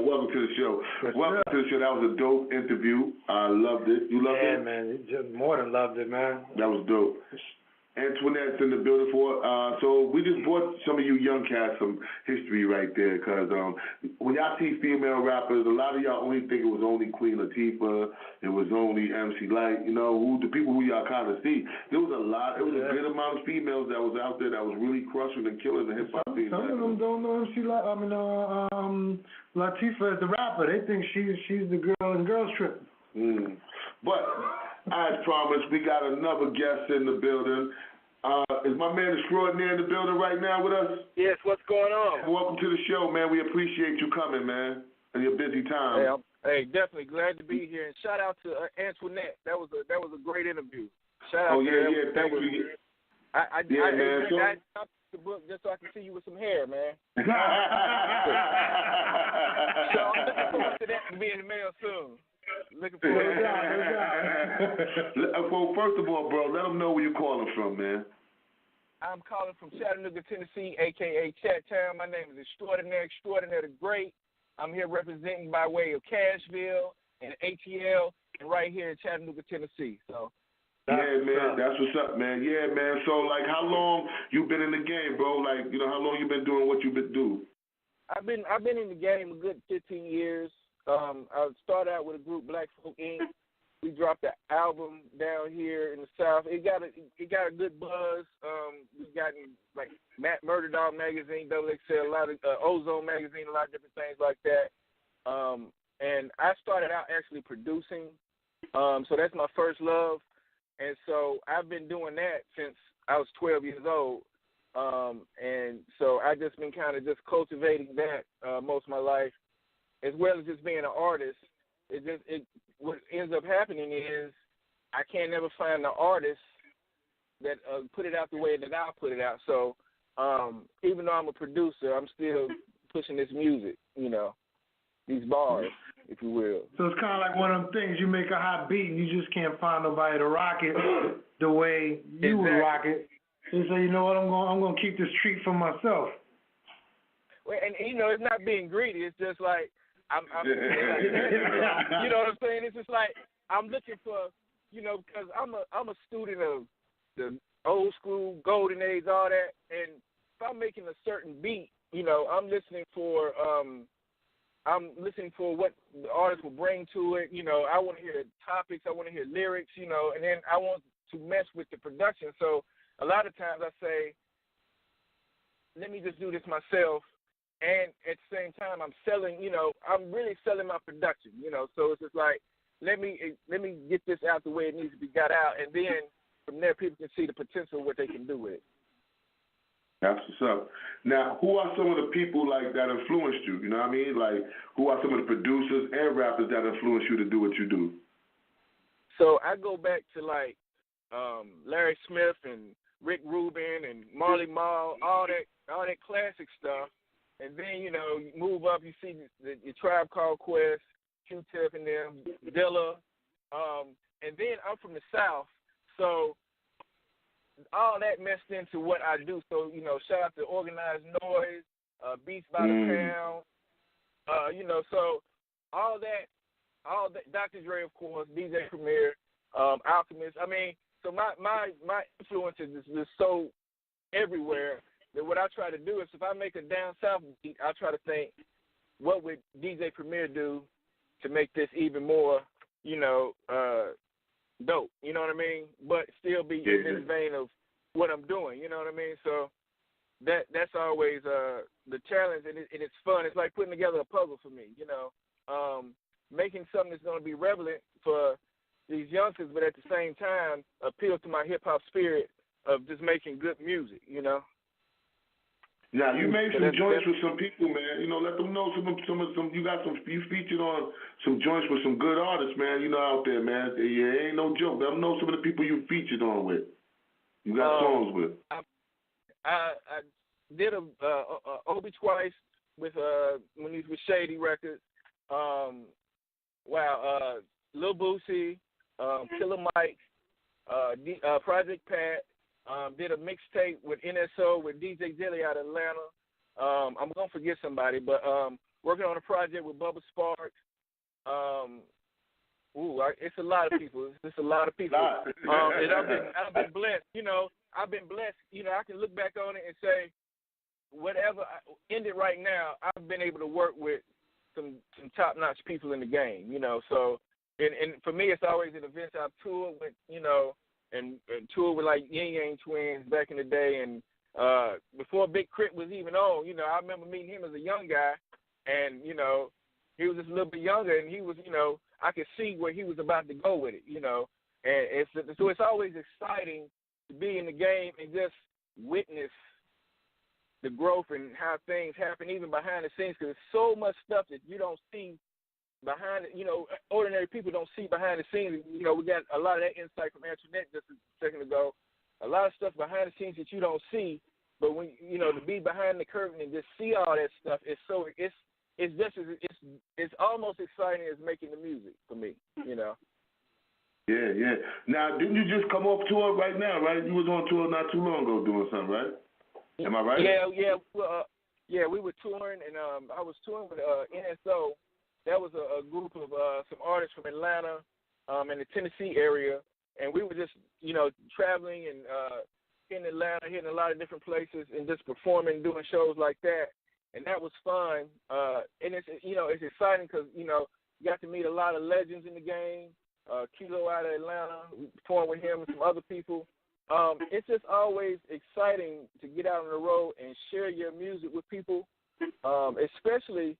Welcome to the show. Welcome to the show. That was a dope interview. I loved it. You loved it? Yeah, man. Just more than loved it, man. That was dope. Antoinette's in the building for so we just brought some of you young cats some history right there, because when y'all see female rappers, a lot of y'all only think it was only Queen Latifah, it was only MC Lyte, you know, the people who y'all kind of see. There was a lot, it was a good amount of females that was out there that was really crushing and killing the hip hop scene. Some of them don't know MC Lyte. Latifah is the rapper. They think she's the girl in Girls Trip. But as promised, we got another guest in the building. Is my man Extraordinaire in the building right now with us? Yes, what's going on? Welcome to the show, man. We appreciate you coming, man, and your busy time. Hey, definitely glad to be here. And shout out to Antoinette. That was a great interview. Shout out. Oh yeah, thank you. I stopped the book just so I can see you with some hair, man. So I'm looking forward to that being in the mail soon. Looking forward to that. Well, first of all, bro, let them know where you calling from, man. I'm calling from Chattanooga, Tennessee, a.k.a. Chat Town. My name is Extraordinaire the Great. I'm here representing by way of Cashville and ATL, and right here in Chattanooga, Tennessee. So. Yeah, man, that's what's up, man. Yeah, man. So, like, how long you been in the game, bro? Like, you know, how long you been doing what you been doing? I've been in the game a good 15 years. I started out with a group, Black Folk Inc. We dropped the album down here in the South. It got a good buzz. We've gotten like Murder Dog magazine, XXL, a lot of Ozone magazine, a lot of different things like that. And I started out actually producing. So that's my first love. And so I've been doing that since I was 12 years old. And so I just been kind of just cultivating that most of my life, as well as just being an artist. What ends up happening is I can't never find the artist that put it out the way that I put it out. So even though I'm a producer, I'm still pushing this music, you know, these bars, if you will. So it's kind of like one of them things, you make a hot beat and you just can't find nobody to rock it the way you would rock it. So you say, you know what, I'm going to keep this treat for myself. Well, and you know, it's not being greedy. It's just like, I'm you know what I'm saying? It's just like I'm looking for, you know, because I'm a student of the old school, golden age, all that. And if I'm making a certain beat, you know, I'm listening for what the artist will bring to it. You know, I want to hear topics, I want to hear lyrics, you know, and then I want to mess with the production. So a lot of times I say, let me just do this myself. And at the same time, I'm selling, you know, I'm really selling my production, you know. So it's just like, let me get this out the way it needs to be got out. And then from there, people can see the potential of what they can do with it. That's what's up. Now, who are some of the people, like, that influenced you? You know what I mean? Like, who are some of the producers and rappers that influenced you to do what you do? So I go back to, like, Larry Smith and Rick Rubin and Marley Marl, all that classic stuff. And then, you know, you move up, you see the Tribe Called Quest, Q-Tip and them, Dilla. And then I'm from the South, so all that messed into what I do. So, you know, shout out to Organized Noise, Beats by the Pound, you know, so all that, Dr. Dre, of course, DJ Premier, Alchemist. I mean, so my influences is just so everywhere. That what I try to do is if I make a down south beat, I try to think, what would DJ Premier do to make this even more, you know, dope, you know what I mean? But still be in this vein of what I'm doing, you know what I mean? So that's always the challenge, and it's fun. It's like putting together a puzzle for me, you know, making something that's going to be relevant for these youngsters, but at the same time appeal to my hip-hop spirit of just making good music, you know? Now you made some joints with some people, man. You know, let them know some. You featured on some joints with some good artists, man. You know, out there, man. Yeah, ain't no joke. Let them know some of the people you featured on with. You got songs with. I did a Obi twice with when he was with Shady Records. Lil Boosie, Killer Mike, Project Pat. Did a mixtape with NSO with DJ Jelly out of Atlanta. I'm gonna forget somebody, but working on a project with Bubba Sparks. It's a lot of people. It's a lot of people. And I've been blessed. You know, I've been blessed. You know, I can look back on it and say, whatever ended right now, I've been able to work with some top-notch people in the game. You know, so and for me, it's always an event I've toured with. You know, and toured with like Yin Yang Twins back in the day, and before Big Crit was even on. You know, I remember meeting him as a young guy, and you know, he was just a little bit younger, and he was, you know, I could see where he was about to go with it, you know. And so it's always exciting to be in the game and just witness the growth and how things happen, even behind the scenes, because there's so much stuff that you don't see behind it. You know, ordinary people don't see behind the scenes. You know, we got a lot of that insight from Antoinette just a second ago. A lot of stuff behind the scenes that you don't see, but when, you know, to be behind the curtain and just see all that stuff, it's almost exciting as making the music for me, you know. Yeah. Now, didn't you just come off tour right now, right? You was on tour not too long ago doing something, right? Am I right? Yeah. We were touring, and I was touring with NSO. That was a group of some artists from Atlanta and the Tennessee area, and we were just, you know, traveling and in Atlanta, hitting a lot of different places, and just performing, doing shows like that. And that was fun, and it's, you know, it's exciting because, you know, you got to meet a lot of legends in the game. Kilo out of Atlanta, we performed with him and some other people. It's just always exciting to get out on the road and share your music with people, especially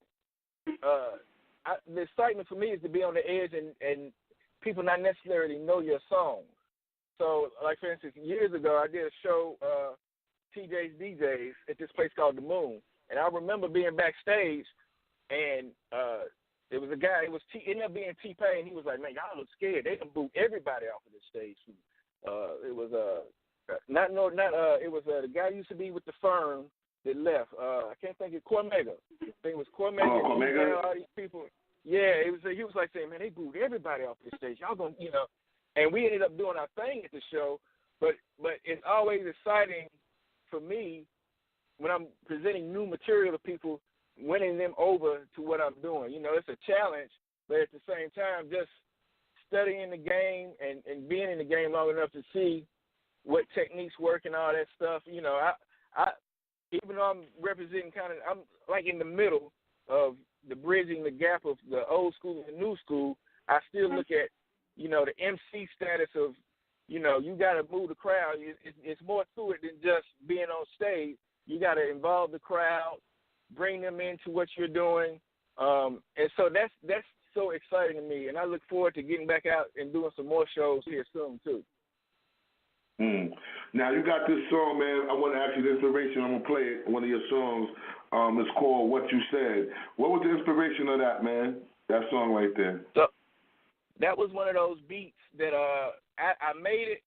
the excitement for me is to be on the edge and people not necessarily know your song. So, like, for instance, years ago, I did a show, TJ's DJs, at this place called The Moon. And I remember being backstage, and there was a guy. It ended up being T-Pain. He was like, "Man, y'all look scared. They done boot everybody off of this stage." It was it was the guy who used to be with the Firm that left. I can't think of Cormega. I think it was Cormega. Cormega. All these people. Yeah, it was. He was like saying, "Man, they booed everybody off this stage. Y'all gonna, you know." And we ended up doing our thing at the show. But it's always exciting for me when I'm presenting new material to people, winning them over to what I'm doing. You know, it's a challenge, but at the same time, just studying the game and being in the game long enough to see what techniques work and all that stuff. You know, I even though I'm representing I'm like in the middle of bridging the gap of the old school and the new school, I still look at, you know, the MC status of, you know, you got to move the crowd. It's more to it than just being on stage. You got to involve the crowd, bring them into what you're doing, and so that's so exciting to me. And I look forward to getting back out and doing some more shows here soon too. Now you got this song, man. I want to ask you the inspiration. I'm gonna play it. One of your songs. It's called "What You Said." What was the inspiration of that, man? That song right there. So that was one of those beats that I made it,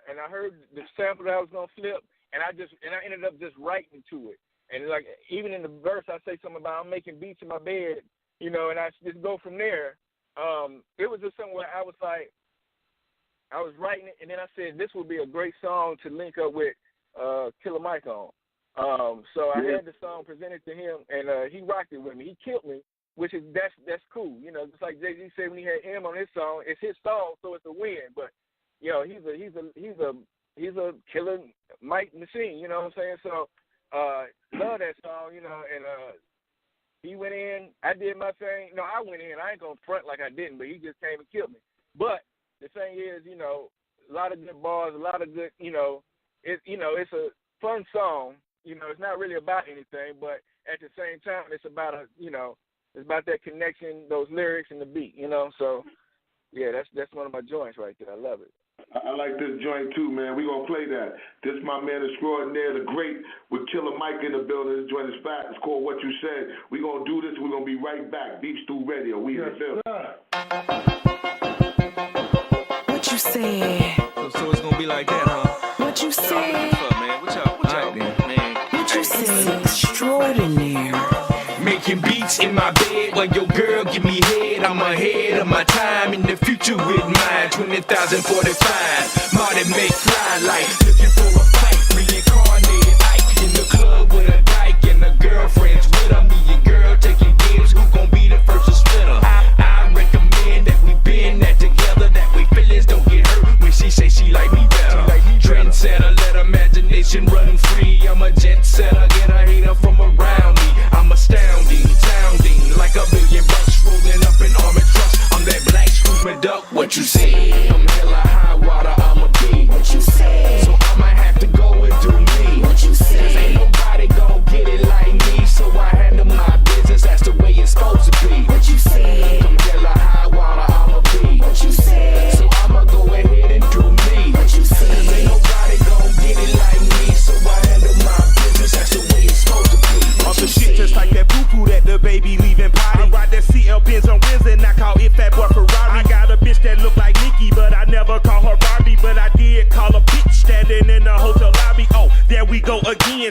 and I heard the sample that I was gonna flip. And I ended up just writing to it. And like even in the verse, I say something about I'm making beats in my bed, you know, and I just go from there. It was just something where I was like, I was writing it, and then I said this would be a great song to link up with Killer Mike on. So I had the song presented to him, and he rocked it with me. He killed me, which is that's cool, you know. Just like Jay-Z said when he had him on his song, it's his song, so it's a win. But you know, he's a killer Mike machine, you know what I'm saying? So, love that song, you know, and he went in, I did my thing. No, I went in, I ain't gonna front like I didn't, but he just came and killed me. But the thing is, you know, a lot of good bars, a lot of good, you know, it's a fun song, you know, it's not really about anything, but at the same time, it's about it's about that connection, those lyrics and the beat, you know, so, yeah, that's one of my joints right there, I love it. I like this joint too, man. We gonna play that. This is my man Extraordinaire, the great, with Killer Mike in the building. This joint is fat. It's called "What You Said." We gonna do this. We're gonna be right back. Beef Stew Radio. We in the building. What you said? So it's gonna be like that, huh? What you said? What's up, man? What y'all, man? What you said? Extraordinaire. Making beats in my bed while your girl give me head. I'm ahead of my time in the future with mine. 20,045. Marty McFly like looking for a fight. Reincarnated Ike in the club with a dyke and the girlfriends with her. Me and girl taking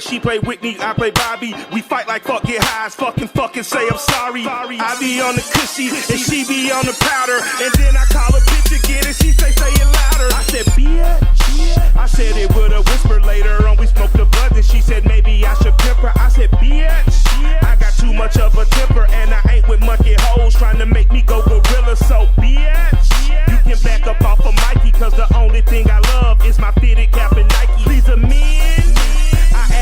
She play Whitney, I play Bobby. We fight like fuck, get high as fucking say I'm sorry. I be on the cushy and she be on the powder. And then I call a bitch again and she say it louder. I said, bitch. I said it with a whisper. Later on we smoked a blunt and she said maybe I should pimp her. I said, bitch. I got too much of a temper and I ain't with monkey hoes trying to make me go gorilla. So bitch, you can back up off of Mikey, cause the only thing I love is my fitted cap and Nike. Please amend.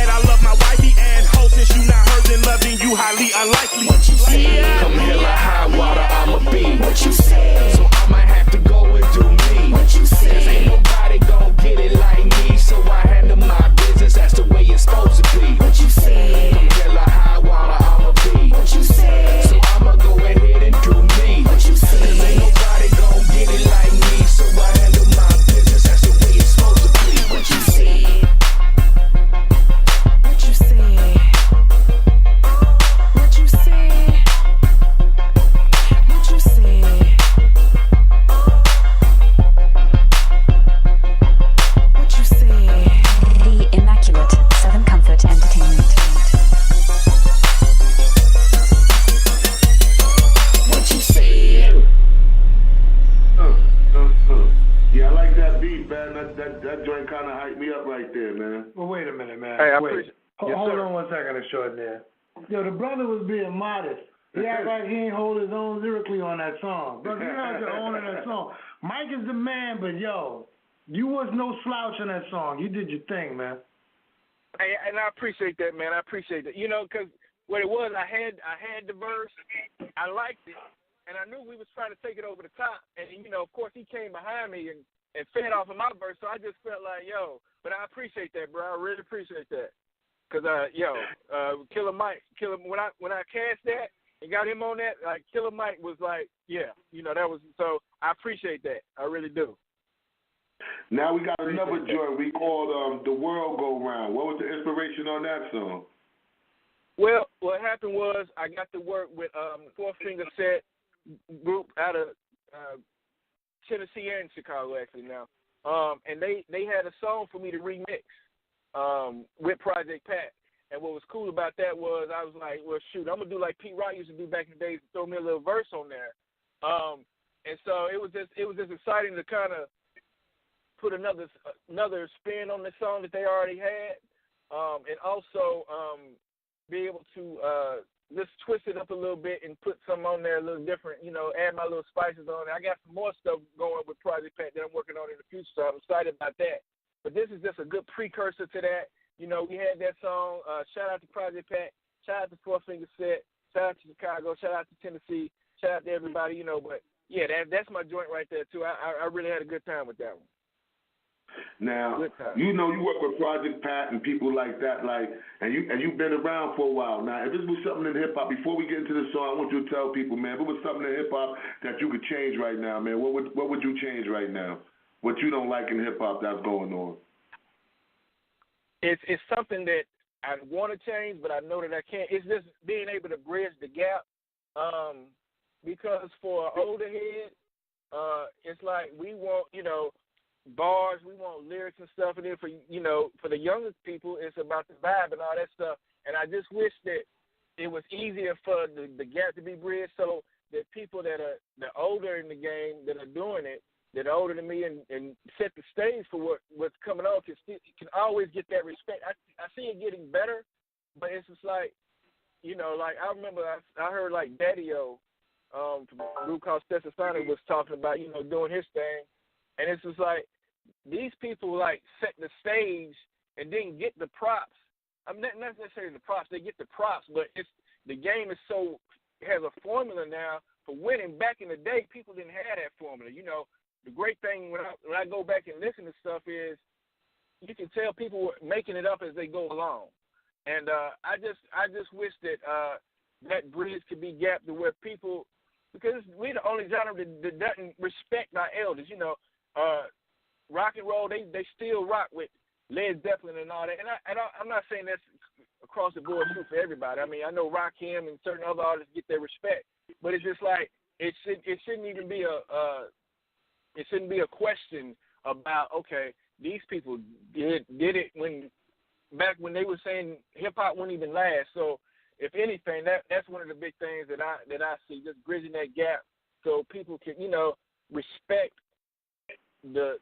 I love my wifey and hoe. Since you not heard, then loving you highly unlikely. What you say? Come hell or high water, I'ma be. What you say? So I'ma have to go and do me. What you say? Cause ain't nobody gon' get it like me. So I handle my business, that's the way it's supposed to be. What you say? Come hell or high water, I'ma be. What you say? So I'ma go ahead and do me. What you say? Cause ain't nobody gon' get it like me. So I handle my business, that's the way it's supposed to be. What you say? That joint kind of hyped me up right there, man. Well, wait a minute, man. Hey, Hold on 1 second, Extraordinaire. Yo, the brother was being modest. He act like he ain't hold his own lyrically on that song. Brother, you had your own in that song. Mike is the man, but yo, you was no slouch in that song. You did your thing, man. Hey, and I appreciate that, man. I appreciate that. You know, because what it was, I had the verse, I liked it, and I knew we was trying to take it over the top. And you know, of course, he came behind me and fed off of my verse, so I just felt like, yo, but I appreciate that, bro. I really appreciate that. Cause Killer Mike, when I cast that and got him on that, like Killer Mike was like, yeah, you know, that was, so I appreciate that. I really do. Now we got another joint we called The World Go Round. What was the inspiration on that song? Well, what happened was I got to work with Finga Set group out of Tennessee and Chicago actually now. And they had a song for me to remix with Project Pat. And what was cool about that was I was like, well, shoot, I'm going to do like Pete Rock used to do back in the days, throw me a little verse on there. And so it was just exciting to kind of put another spin on the song that they already had, and also be able to just twist it up a little bit and put some on there a little different, you know, add my little spices on it. I got some more stuff going with Project Pat that I'm working on in the future, so I'm excited about that. But this is just a good precursor to that. You know, we had that song. Shout out to Project Pat. Shout out to Finga Set. Shout out to Chicago. Shout out to Tennessee. Shout out to everybody, you know. But, yeah, that's my joint right there, too. I really had a good time with that one. Now, you know you work with Project Pat and people like that, and you've been around for a while. Now, if this was something in hip-hop, before we get into the song, I want you to tell people, man, if it was something in hip-hop that you could change right now, man, what would you change right now? What you don't like in hip-hop that's going on? It's something that I want to change, but I know that I can't. It's just being able to bridge the gap, because for an older head, it's like we want, you know, bars, we want lyrics and stuff, and then for the younger people, it's about the vibe and all that stuff. And I just wish that it was easier for the gap to be bridged, so that people that are older in the game that are doing it, that are older than me and set the stage for what's coming on, can always get that respect. I see it getting better, but it's just like, you know, like I remember I heard like Daddy-O from a group called Stetsasonic was talking about, you know, doing his thing, and it's just like these people like set the stage and didn't get the props. I'm not necessarily the props; they get the props, but the game has a formula now for winning. Back in the day, people didn't have that formula. You know, the great thing when I go back and listen to stuff is you can tell people were making it up as they go along. And I just wish that that bridge could be gapped to where people, because we're the only genre that doesn't respect our elders. You know, rock and roll, they still rock with Led Zeppelin and all that. And I'm not saying that's across the board true for everybody. I mean, I know Rakim and certain other artists get their respect, but it's just like it shouldn't even be a question about, okay, these people did it when back when they were saying hip hop wouldn't even last. So if anything, that's one of the big things that I see, just bridging that gap so people can, respect the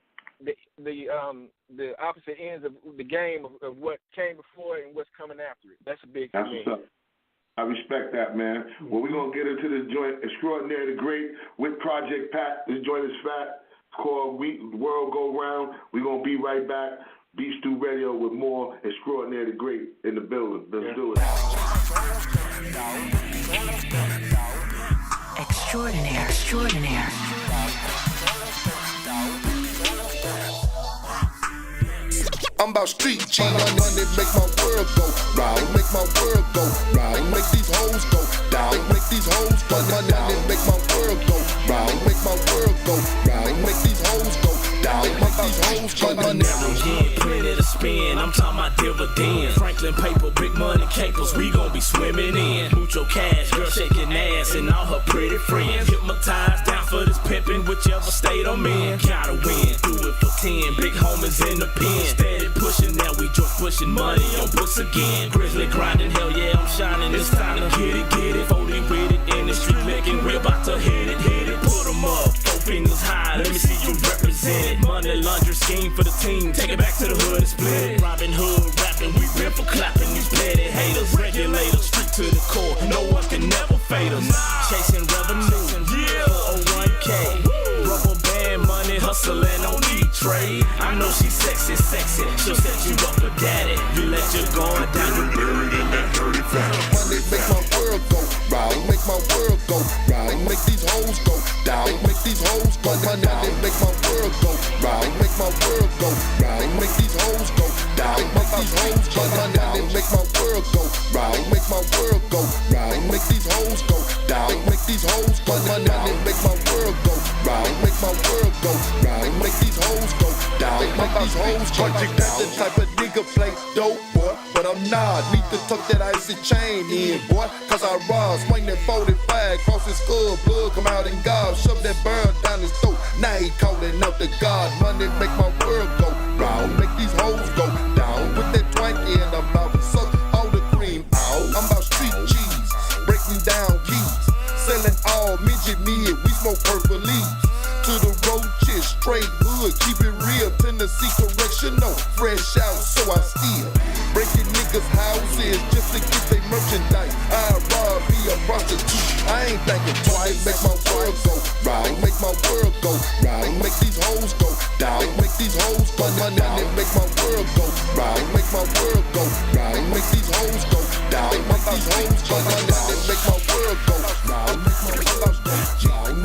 opposite ends of the game of what came before and what's coming after it. That's a big thing. I respect that, man. Well, we're going to get into this joint, Extraordinaire the Great, with Project Pat. This joint is fat. It's called World Go Round. We're going to be right back. Beat Stew Radio with more Extraordinaire the Great in the building. Let's do it. Extraordinaire, extraordinaire. I'm about street cheese, money make my world go round, make my world go round, make these hoes go down, make these hoes go money make my world go round, make my world go round, make these hoes go down, make these hoes go money. Yeah, plenty to spend, I'm talking about dividends. Franklin paper, big money capers, we gon' be swimming in. Mucho cash, girl shaking ass and all her pretty friends. Hypnotized down for this pimpin', whichever state I'm in. Gotta win, do it for 10, big homies in the pen. Steady pushing, now we just pushing money on books again. Grizzly grinding, hell yeah, I'm shining. It's time to get it. 40 with it in the street licking, we're about to hit it. Put 'em up, 4 fingers high, let me see you represent it. Money laundry scheme for the team, take it back to the hood and split it. Robin Hood rapping, we been for clapping these petty haters. Regulators, strict to the core, no one can never fade us. Chasing revenue, 401k, rubber band money, hustling on E-Trade. I know she's sexy, she'll set you up for daddy. You let your guard down, you buried in that dirty fat. Money make my world go round, make my world go round, make these hoes go down, make these hoes go money make my world go round, make my world go round, make these hoes go down, make these hoes go money make my world go round, make my world go round, make these hoes go down, make these hoes go money make my world go round, make my world go round, make these hoes go down, make these hoes go down. That's the type of nigga play dope, boy, but I'm not. Need to tuck that icy chain in, boy, cause I rob, swing that 45, cross his skull, blood come out and gob, shove that bird down his throat. Now he calling out the God. Money make my world go round, make these hoes go down. With that twanky in the mouth, suck all the cream out. I'm about street cheese, breaking down keys, selling all midget mid. We smoke purple leaves. To the roaches, straight hood, keep it real. Tennessee correctional, fresh out, so I steal. Breaking niggas' houses just to get their merchandise. I rob, be a prostitute. I ain't thinking twice. Make my world go round, make my world go round, make these hoes go down, make these hoes go down, make my world go round, make my world go round, make these hoes go down, make these hoes go down, make my world go round, make my world go down.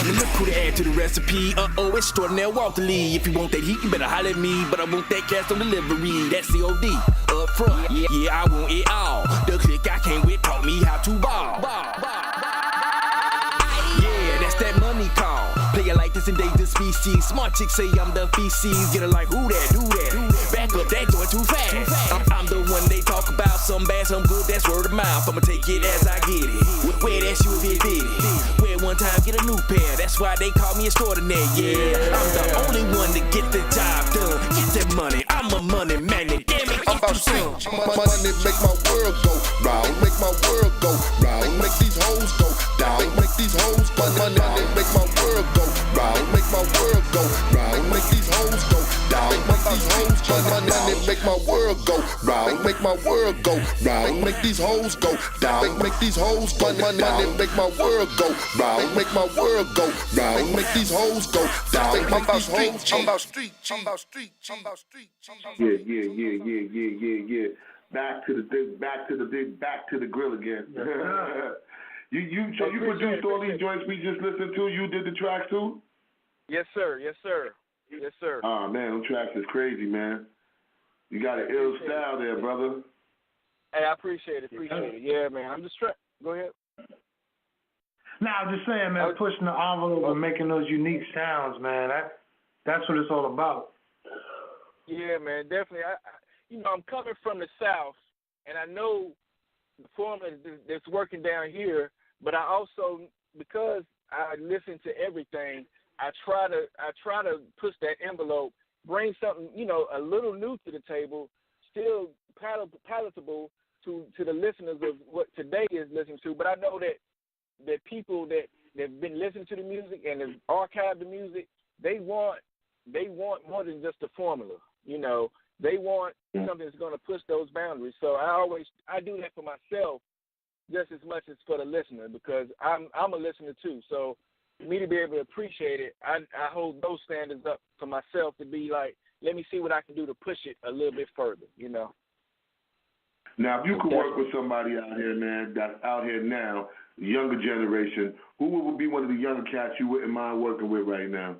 Look who to add to the recipe. Extraordinaire Walter Lee. If you want that heat, you better holler at me. But I want that cash on delivery. That's COD. Up front. Yeah, I want it all. The click I came with taught me how to ball. Yeah, that's that money call. Play it like this and endangered species. Smart chicks say I'm the feces. Get it like who that, do that. Back up that joint too fast. I'm the one they talk about. Some bad, some good, that's word of mouth. I'ma take it as I get it. Wear that shoe if it fit it. Wear one time, get a new pair. That's why they call me Extraordinaire. Yeah, I'm the only one to get the job done. Get that money, I'm a money magnet. Damn it, I'm about street. Money make my world go round, make my world go round, make these hoes go down, make these hoes go money make my world go round, make my world go round, make these hoes go down, make these hoes go money make my world go round, make my world go round, make these hoes go down, make these hoes go money make my world go round, make my world go round, make these hoes go down, make these hoes. I'm about street, I'm about street, I'm about street. Yeah. Back to the grill again. So you produced all these joints we just listened to. You did the tracks too? Yes, sir. Oh man, them tracks is crazy, man. You got an ill style there, brother. Hey, I appreciate it. Yeah, man. I'm just trying. Go ahead. Nah, I'm just saying, man, pushing the envelope and making those unique sounds, man. That's what it's all about. Yeah, man, definitely. I'm coming from the South, and I know the formula that's working down here, but I also because I listen to everything, I try to push that envelope, bring something, you know, a little new to the table, still palatable to the listeners of what today is listening to. But I know that people that have been listening to the music and have archived the music, they want more than just a formula. You know, they want something that's going to push those boundaries. So I do that for myself just as much as for the listener, because I'm a listener too. So for me to be able to appreciate it, I hold those standards up for myself to be like, let me see what I can do to push it a little bit further, you know. Now, if you could work with somebody out here, man, that's out here now, the younger generation, who would be one of the younger cats you wouldn't mind working with right now?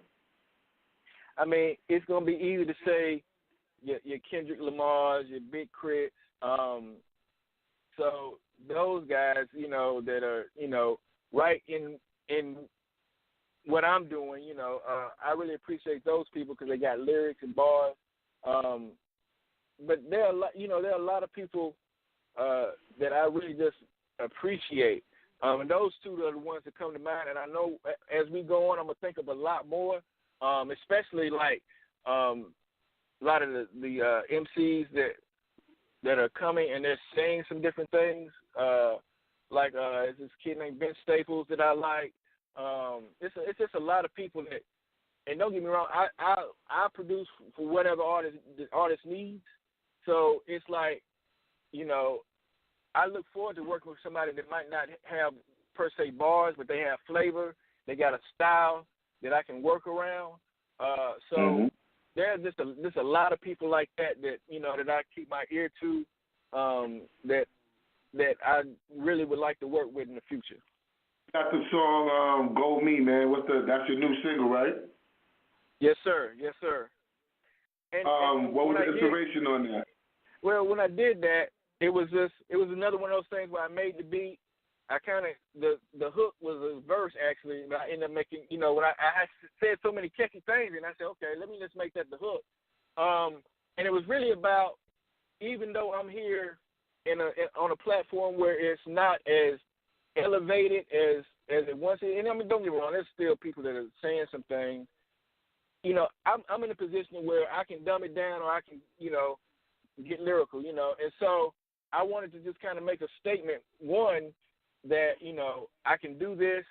I mean, it's going to be easy to say your Kendrick Lamars, your Big Crit. So those guys, you know, that are, you know, right in what I'm doing, you know, I really appreciate those people because they got lyrics and bars. But there are a lot of people that I really just appreciate. And those two are the ones that come to mind. And I know as we go on, I'm going to think of a lot more, especially like a lot of the MCs that are coming and they're saying some different things. Like there's this kid named Ben Staples that I like. It's just a lot of people that, and don't get me wrong, I produce for whatever the artist needs. So it's like, you know, I look forward to working with somebody that might not have per se bars, but they have flavor. They got a style that I can work around. So there's just a lot of people like that, you know, that I keep my ear to, that I really would like to work with in the future. Got the song "Go Me," man. That's your new single, right? Yes, sir. Yes, sir. And what was the inspiration on that? Well, when I did that, it was another one of those things where I made the beat. I kind of the hook was a verse actually, but I ended up making, you know, when I said so many catchy things, and I said, okay, let me just make that the hook. And it was really about, even though I'm here on a platform where it's not as elevated as it once is, and I mean, don't get me wrong, there's still people that are saying some things. You know, I'm in a position where I can dumb it down, or I can, you know, get lyrical, you know. And so I wanted to just kind of make a statement, one, that, you know, I can do this,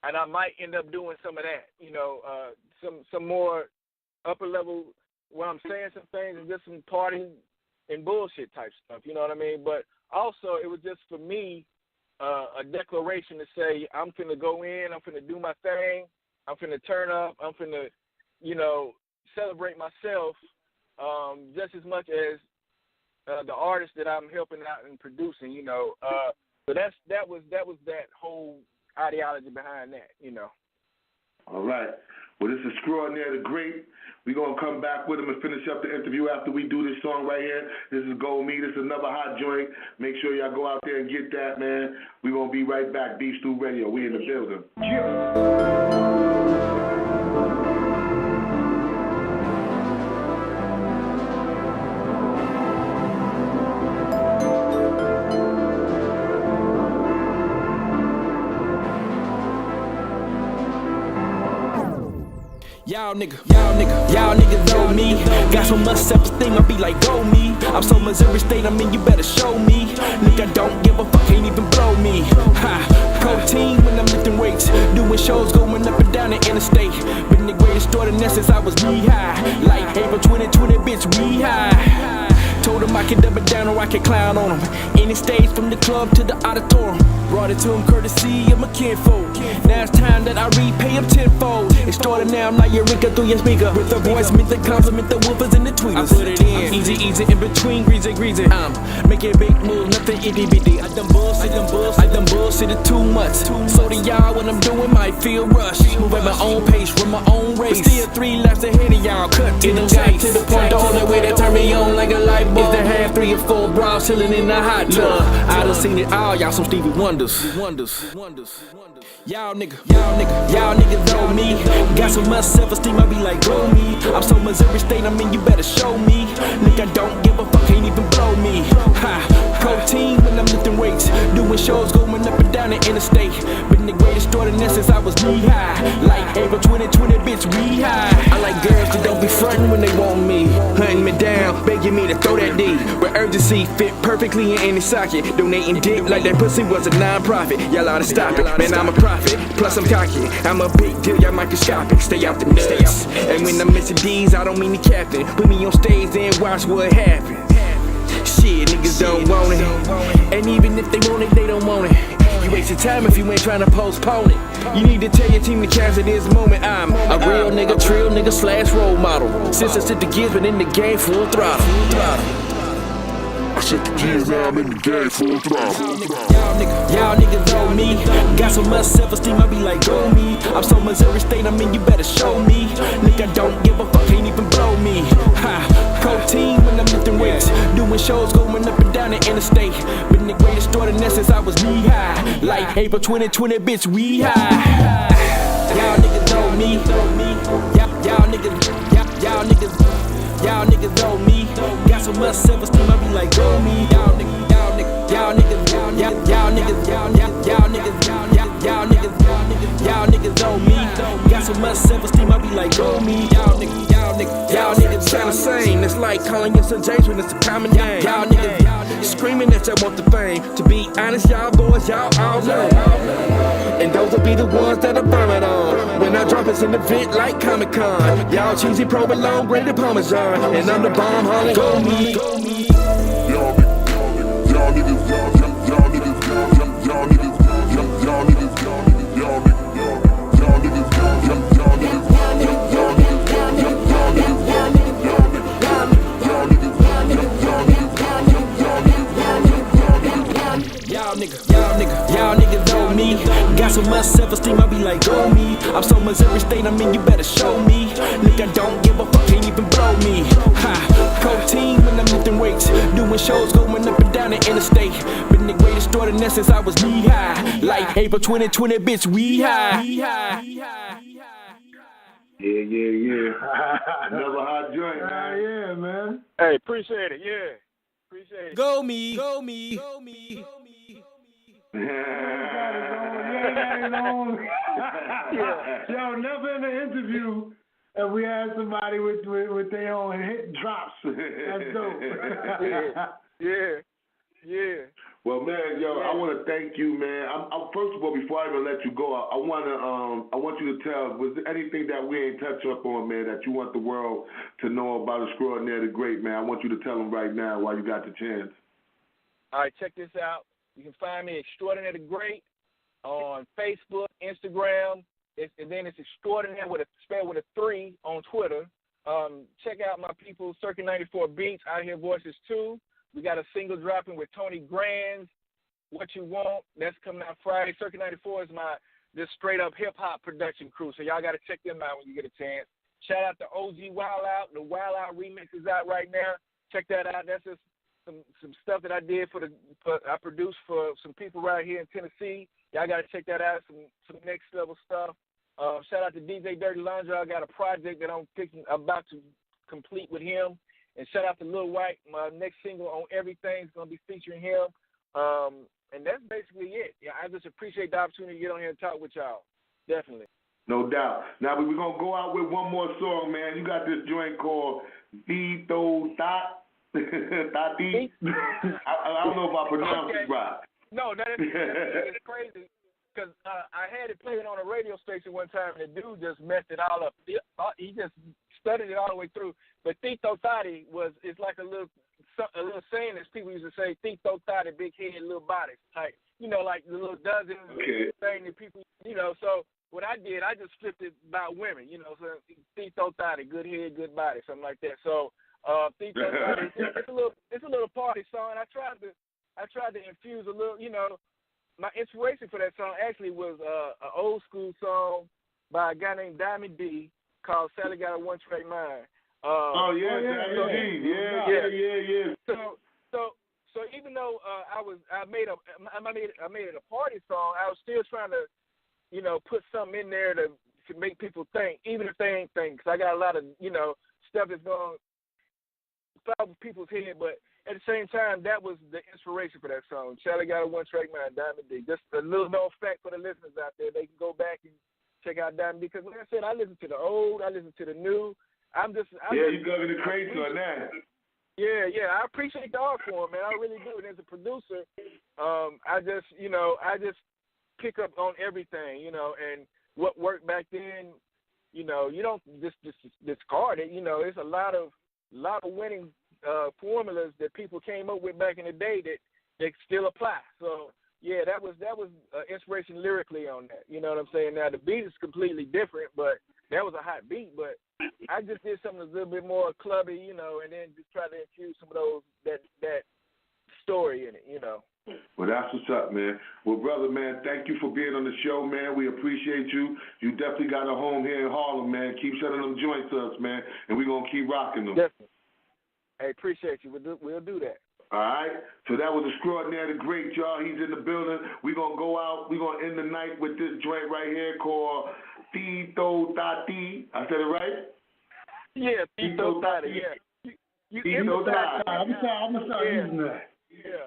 and I might end up doing some of that, you know, some more upper level where I'm saying some things and just some party and bullshit type stuff, you know what I mean? But also it was just for me a declaration to say I'm finna go in, I'm finna do my thing, I'm finna turn up, I'm finna, you know, celebrate myself just as much as the artist that I'm helping out and producing, you know. So that was that whole ideology behind that, you know. All right. Well, this is Extraordinaire the Great. We're going to come back with him and finish up the interview after we do this song right here. This is Go Me. This is another hot joint. Make sure y'all go out there and get that, man. We're going to be right back. Beef Stew Radio. We in the building. Y'all niggas know me. Got so much self-esteem, I be like, go me. I'm so Missouri State, I mean, you better show me. Nigga, don't give a fuck, can't even blow me. Ha, protein when I'm lifting weights, doing shows going up and down the interstate. Been the greatest extraordinaire since I was knee-high. Like April 2020, bitch, we high. Told him I could double down or I could clown on him. Any stage from the club to the auditorium. Brought it to him courtesy of my kinfolk. Now it's time that I repay him tenfold. Extraordinaire, I'm like Eureka through your speaker. With a voice meant to compliment the woofers and the tweeters. I put it in, easy in between, greasy. Making big moves, nothing itty bitty. I done bullshitted too much. So to y'all, what I'm doing might feel rushed. Move at my own pace, run my own race. But still 3 laps ahead of y'all, cut to the chase. To the point, the only way that turn me on like a light bulb is to have 3 or 4 bras chilling in the hot tub. I done seen it all, y'all some Stevie Wonders. Y'all niggas know me. Got so much self-esteem, I be like, grow me. I'm so Missouri State, I mean, you better show me. Nigga, don't give a fuck, can't even blow me. Ha, protein when I'm lifting weights, doing shows going up and down the interstate. Been the greatest extraordinaire extraordinaire since I was knee-high. Like April 2020, bitch, we high. I like girls that don't be frontin' when they want me, hunting me down, begging me to throw that D. With urgency, fit perfectly in any socket. Donating dick like that pussy was a non-profit. Y'all oughta stop it, man, I'm a prophet. Plus I'm cocky, I'm a big deal, y'all microscopic. Stay out the nuts. And when I'm missing D's, I don't mean the captain. Put me on stage and watch what happens. Shit, niggas don't want it. And even if they want it, they don't want it. You wasting time if you ain't trying to postpone it. You need to tell your team to cancel this moment. I'm a real nigga, trill nigga / role model. Since I sit the gears, but in the game full throttle. I shit the gears, I'm in the game full throttle. Y'all niggas know me. Got so much self-esteem, I be like, go me. I'm so Missouri State, I mean, you better show me. Nigga, don't give a fuck, can't even blow me. Ha, protein when I'm lifting weights. Doing shows, going up and down the interstate. Been the greatest extraordinaire since I was knee-high. Like April 2020, bitch, we high. Y'all niggas know me. Y'all niggas know me. Got so much self-esteem, I be like, go me. Y'all niggas know me. Got so much self-esteem, I be like, go me. Y'all niggas sound the same. It's like calling your son James when it's a common name. Y'all niggas screaming that y'all want the fame. To be honest, y'all boys, y'all all know. And those will be the ones that I burn it on. When I drop it's in the vent like Comic-Con. Y'all cheesy provolone, grated Parmesan. And I'm the bomb, Harlem, go me. Y'all niggas. Y'all niggas know me. Got so much self-esteem, I be like, go me. I'm so Missouri State, I mean, you better show me. Nigga, don't give a fuck, can't even blow me. Ha, protein when I'm lifting weights. Doing shows, going up and down the interstate. Been the greatest extraordinaire since I was knee-high. Like April 2020, bitch, we high. Yeah. Another hot joint, man. Yeah, man. Hey, appreciate it. Yeah, appreciate it. Go me. You ain't got his own. Yo, never in an interview if we had somebody with their own hit drops. That's dope. Yeah. Well, man, I want to thank you, man. First of all, before I even let you go, I want you to tell us, was there anything that we ain't touched up on, man, that you want the world to know about Extraordinaire the Great, man? I want you to tell them right now while you got the chance. All right, check this out. You can find me Extraordinaire the Great on Facebook, Instagram, and then it's Extraordinaire spelled with a 3 on Twitter. Check out my people, Circuit 94 Beats, Out Here Voices 2. We got a single dropping with Tony Grands, What You Want. That's coming out Friday. Circuit 94 is my just straight up hip hop production crew, so y'all got to check them out when you get a chance. Shout out to OG Wild Out. The Wild Out remix is out right now. Check that out. That's just some stuff that I did I produced for some people right here in Tennessee. Y'all got to check that out. Some next level stuff. Shout out to DJ Dirty Laundry. I got a project that I'm about to complete with him. And shout out to Lil White. My next single on Everything is going to be featuring him. And that's basically it. Yeah, I just appreciate the opportunity to get on here and talk with y'all. Definitely. No doubt. Now, we're going to go out with one more song, man. You got this joint called THO THOTEE. I don't know if I pronounced it right. No, that's crazy. Because I had it playing on a radio station one time, and the dude just messed it all up. He just studied it all the way through. But THO THOTEE it's like a little saying that people used to say, THO THOTEE, big head, little body. Like, like the little dozen thing that people, so what I did, I just flipped it about women, so THO THOTEE, good head, good body, something like that. So THO THOTEE, it's a little party song. I tried to infuse a little, my inspiration for that song actually was an old school song by a guy named Diamond D called Sally Got a One Track Mind. Diamond D. Yeah. So even though I made it a party song, I was still trying to, put something in there to make people think, even if they ain't think. Because I got a lot of, stuff that's going to flower people's head, but at the same time, that was the inspiration for that song. Charlie got a one-track mind, Diamond D. Just a little known fact for the listeners out there. They can go back and check out Diamond D, because like I said, I listen to the old, I listen to the new. You dug in the crazy on that. Yeah, I appreciate the art form, man. I really do. And as a producer, I just pick up on everything, and what worked back then. You don't just discard it. It's a lot of winning formulas that people came up with back in the day that still apply. So yeah, that was inspiration lyrically on that. You know what I'm saying? Now the beat is completely different, but that was a hot beat. But I just did something a little bit more clubby, and then just try to infuse some of those that story in it, Well, that's what's up, man. Well, brother, man, thank you for being on the show, man. We appreciate you. You definitely got a home here in Harlem, man. Keep sending them joints to us, man, and we're going to keep rocking them. Definitely. Hey, appreciate you. We'll do that. All right? So that was Extraordinaire the Great, y'all. He's in the building. We're going to go out. We're going to end the night with this joint right here called THO THOTEE. I said it right? Yeah, THO THOTEE, yeah. THO THOTEE. I'm going to start using that.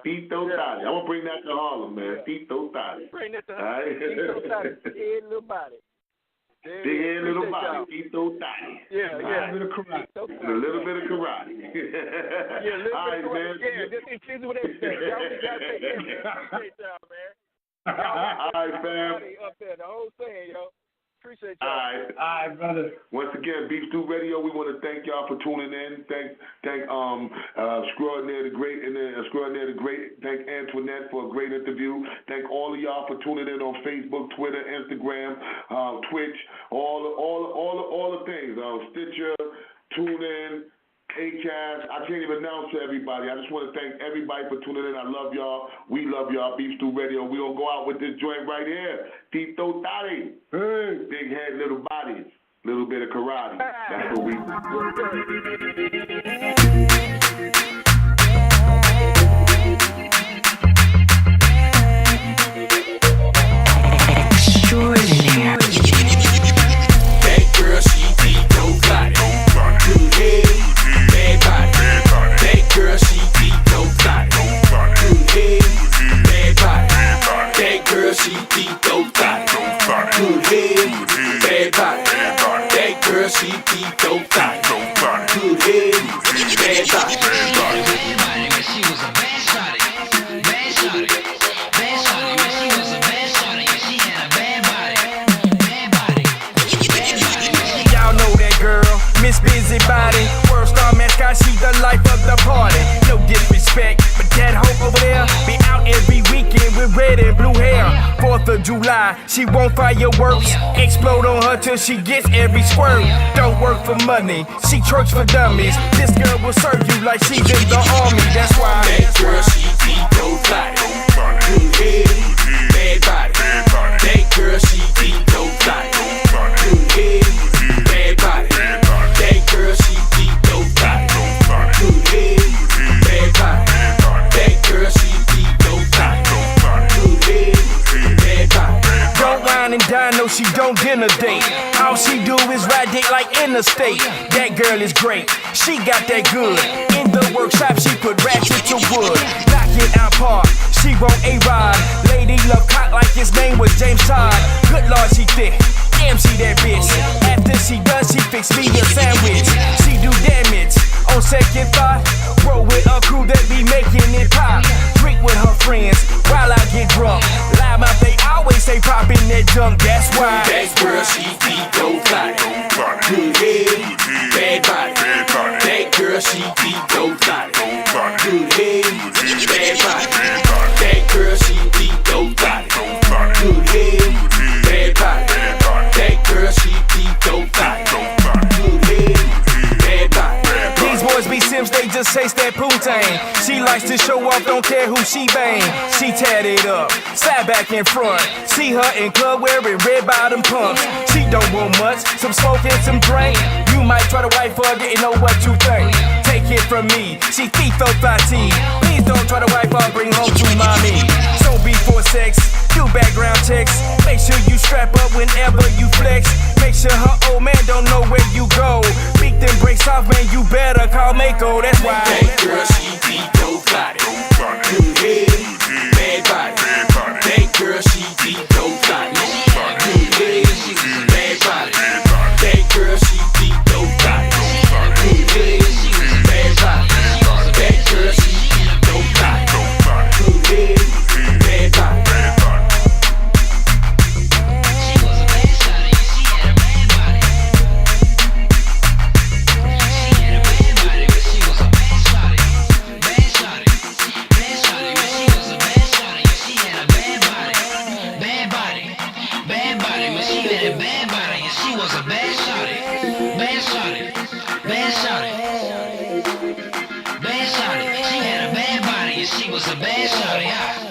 THO THOTEE. I'm going to bring that to Harlem, man. THO THOTEE. Bring that to Harlem. THO THOTEE. Big head, little body. Big head, little body. THO THOTEE. Yeah. A little bit of karate. A little bit of karate. Yeah, a little bit of karate. Yeah, just infuse with everything. Y'all got to take care, man. Appreciate y'all, man. All right, fam. Up there, the whole thing, yo. Appreciate y'all. All right, brother. Once again, Beef Stew Radio, we want to thank y'all for tuning in. Thank Extraordinaire the Great and Extraordinaire the Great. Thank Antoinette for a great interview. Thank all of y'all for tuning in on Facebook, Twitter, Instagram, Twitch, all the things. Stitcher, TuneIn, Acast. I can't even announce to everybody. I just want to thank everybody for tuning in. I love y'all. We love y'all. Beef Stew Radio. We're going to go out with this joint right here. THO THOTEE. Hey. Big head, little bodies. Little bit of karate. That's what we Extraordinaire. That girl, she THO THOTEE. Good head, bad body. That girl, she THO THOTEE. Good head, bad body. That girl, she THO THOTEE. Good head, bad body. That girl, she THO THOTEE. Good head, bad body. She was a bad shawty. Bad shawty. Bad shawty. She was a bad shawty. She had a bad body. Bad body. Bad body. Y'all know that girl, Miss Busybody. World star mascot, she the life of the party. No disrespect, but that hoe over there be out every weekend with red and blue hair. 4th of July, she want fireworks. Explode on her till she gets every squirt. Don't work for money, she twerks for dummies. This girl will serve you like she's in the army. That's why that girl, she THO THOTEE. Good head, bad body. That girl, she THO THOTEE. Good head, bad body. That girl, she THO THOTEE. Good head, bad body. That girl, she THO THOTEE. Good head, bad body. don't wine and dine, no, she don't dinner date. All she do is ride dick like interstate. That girl is great, she got that good. In the workshop, she put ratchet to wood. Knock it out park, she want a ride. Lady love cock like his name was James Todd. Good Lord, she thick, damn she that bitch. After she done, she fix me a sandwich. She do damage, on second thought. Roll with a crew that be making it pop. Drink with her friends, while I get drunk. Loud mouth, they always say poppin' that junk, that's why. That girl, she THO THOTEE. Good head, bad body. That girl, she THO THOTEE. Good head, bad body. That girl, she THO THOTEE. Good head, bad body. That girl, she THO THOTEE. Good head, bad body. These boys be simps, they just taste that poutine. She likes to show off, don't care who she bang. She tatted up, side back in front. See her in club wearing red bottom pumps. She don't want much, some smoke and some drink. You might try to wife her, didn't know what you think. Take it from me, she THO THOTEE. Please don't try to wife her, bring home to mommy. So before sex, do background checks. Make sure you strap up whenever you flex. Make sure her old man don't know where you go. Beat them brakes off, man, you better call Mako, that's why. That girl, she THO was a bad shawty, huh?